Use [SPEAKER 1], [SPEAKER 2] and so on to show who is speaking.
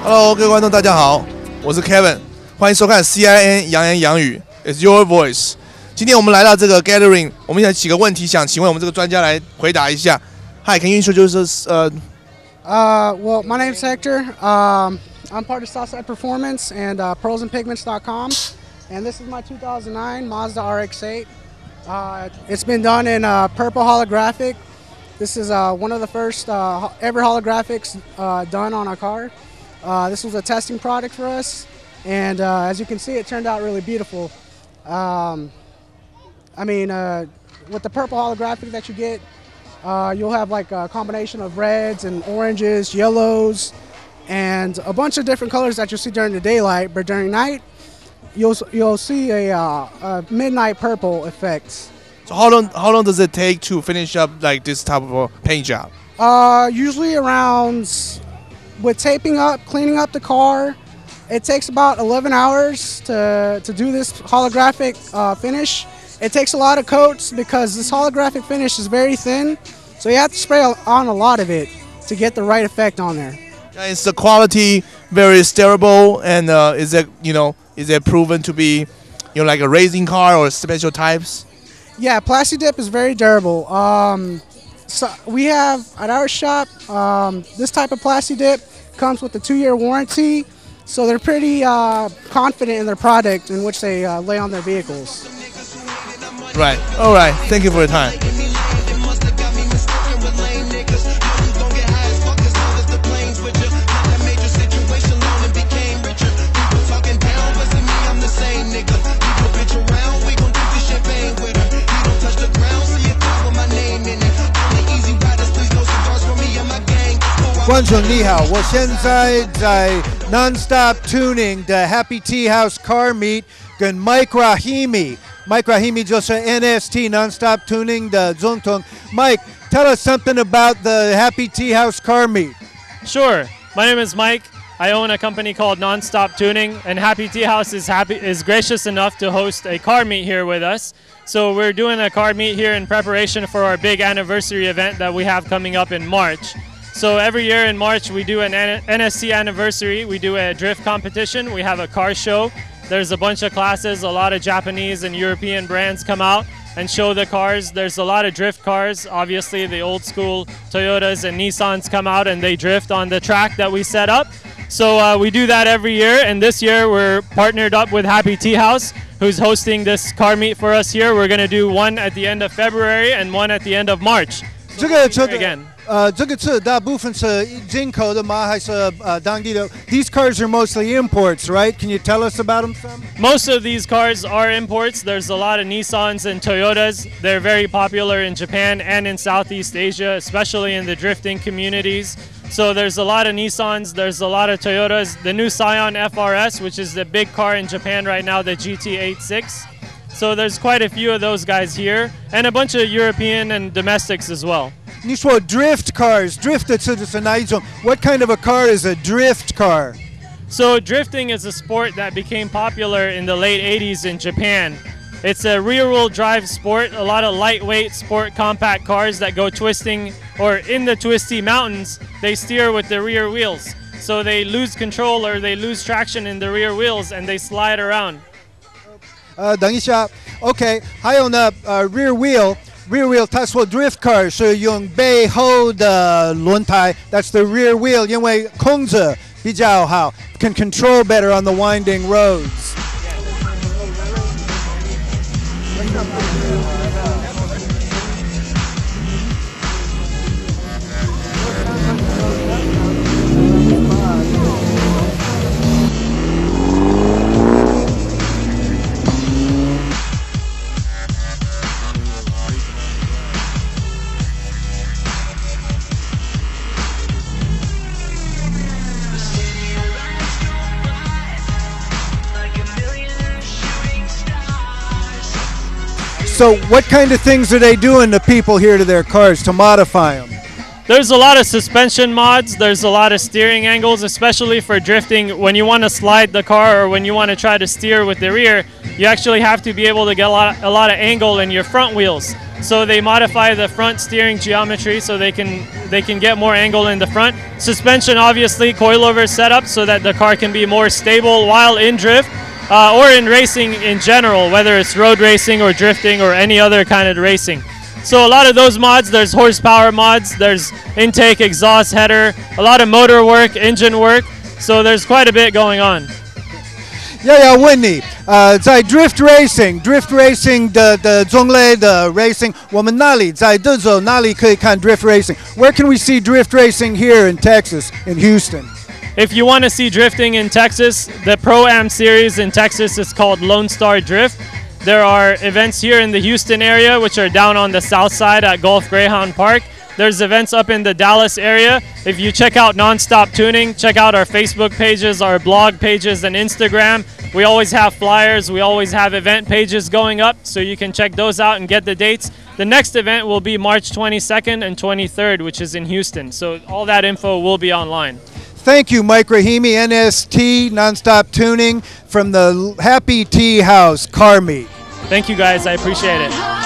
[SPEAKER 1] Hello， 各位观众，大家好，我是 Kevin， 欢迎收看 CIN 洋言洋语 ，It's your voice。今天我们来到这个 gathering， 我们想几个问题，想请问我们这个专家来回答一下。Hi, can you introduce us?
[SPEAKER 2] Well, my name's Hector. I'm part of Southside Performance and pearlsandpigments.com, and this is my 2009 Mazda RX-8. It's been done in purple holographic. This is one of the first ever holographics done on a car. This was a testing product for us, and as you can see, it turned out really beautiful. With the purple holographic that you get, you'll have like a combination of reds and oranges, yellows, and a bunch of different colors that you'll see during the daylight, but during night, you'll see a midnight purple effect.
[SPEAKER 1] So how long does it take to finish up like this type of a paint job?
[SPEAKER 2] Usually around, with taping up, cleaning up the car, it takes about 11 hours to do this holographic finish. It takes a lot of coats because this holographic finish is very thin, so you have to spray on a lot of it to get the right effect on there.
[SPEAKER 1] Is the quality very durable, and is it proven to be, like a racing car or special types?
[SPEAKER 2] Yeah, Plasti Dip is very durable. So we have at our shop this type of Plasti Dip comes with a 2-year warranty, so they're pretty confident in their product in which they lay on their vehicles.
[SPEAKER 1] Right. All right. Thank you for your time.
[SPEAKER 3] 观众你好，我现在在 Non-Stop Tuning 的 Happy Teahouse Car Meet 跟 Mike Rahimi。Mike Rahimi 就是 NST Non-Stop Tuning 的总统。Mike, tell us something about the Happy Teahouse Car Meet.
[SPEAKER 4] Sure. My name is Mike. I own a company called Non-Stop Tuning, and Happy Teahouse is gracious enough to host a car meet here with us. So we're doing a car meet here in preparation for our big anniversary event that we have coming up in March. So every year in March we do an NST anniversary. We do a drift competition. We have a car show. There's a bunch of classes. A lot of Japanese and European brands come out and show the cars. There's a lot of drift cars. Obviously the old school Toyotas and Nissans come out and they drift on the track that we set up. So we do that every year, and this year we're partnered up with Happy Teahouse, who's hosting this car meet for us here. We're going to do one at the end of February and one at the end of March.
[SPEAKER 3] 这个车
[SPEAKER 4] again.
[SPEAKER 3] 这个车大部分是进口的吗？还是当地的？ These cars are mostly imports, right? Can you tell us about them some?
[SPEAKER 4] Most of these cars are imports. There's a lot of Nissans and Toyotas. They're very popular in Japan and in Southeast Asia, especially in the drifting communities. So there's a lot of Nissans, there's a lot of Toyotas. The new Scion FRS, which is the big car in Japan right now, the GT86. So there's quite a few of those guys here, and a bunch of European and domestics as well.
[SPEAKER 3] 你说 drift cars, drift 的车是哪一种？ What kind of a car is a drift car?
[SPEAKER 4] So drifting is a sport that became popular in the late 80s in Japan. It's a rear-wheel drive sport, a lot of lightweight sport compact cars that go twisting, or in the twisty mountains, they steer with the rear wheels. So they lose control or they lose traction in the rear wheels and they slide around.
[SPEAKER 3] 等一下 ，OK， 还有呢，rear wheel，它说 drift car 是用背后的轮胎 ，that's the rear wheel， 因为控制比较好 ，can control better on the winding roads. So what kind of things are they doing to people here to their cars to modify them?
[SPEAKER 4] There's a lot of suspension mods. There's a lot of steering angles, especially for drifting. When you want to slide the car or when you want to try to steer with the rear, you actually have to be able to get a lot of angle in your front wheels. So they modify the front steering geometry so they can get more angle in the front. Suspension, obviously, coilover setup so that the car can be more stable while in drift or in racing in general, whether it's road racing or drifting or any other kind of racing. So a lot of those mods, there's horsepower mods, there's intake, exhaust, header, a lot of motor work, engine work. So there's quite a bit going on.
[SPEAKER 3] 要问你，在 drift racing 的种类的 racing， 我们哪里在德州哪里可以看 drift racing? Where can we see drift racing here in Texas, in Houston?
[SPEAKER 4] If you want to see drifting in Texas, the Pro-Am series in Texas is called Lone Star Drift. There are events here in the Houston area, which are down on the south side at Gulf Greyhound Park. There's events up in the Dallas area. If you check out Nonstop Tuning, check out our Facebook pages, our blog pages, and Instagram. We always have flyers. We always have event pages going up, so you can check those out and get the dates. The next event will be March 22nd and 23rd, which is in Houston. So all that info will be online.
[SPEAKER 3] Thank you, Mike Rahimi, NST, Nonstop Tuning, from the Happy Teahouse car meet.
[SPEAKER 4] Thank you, guys. I appreciate it.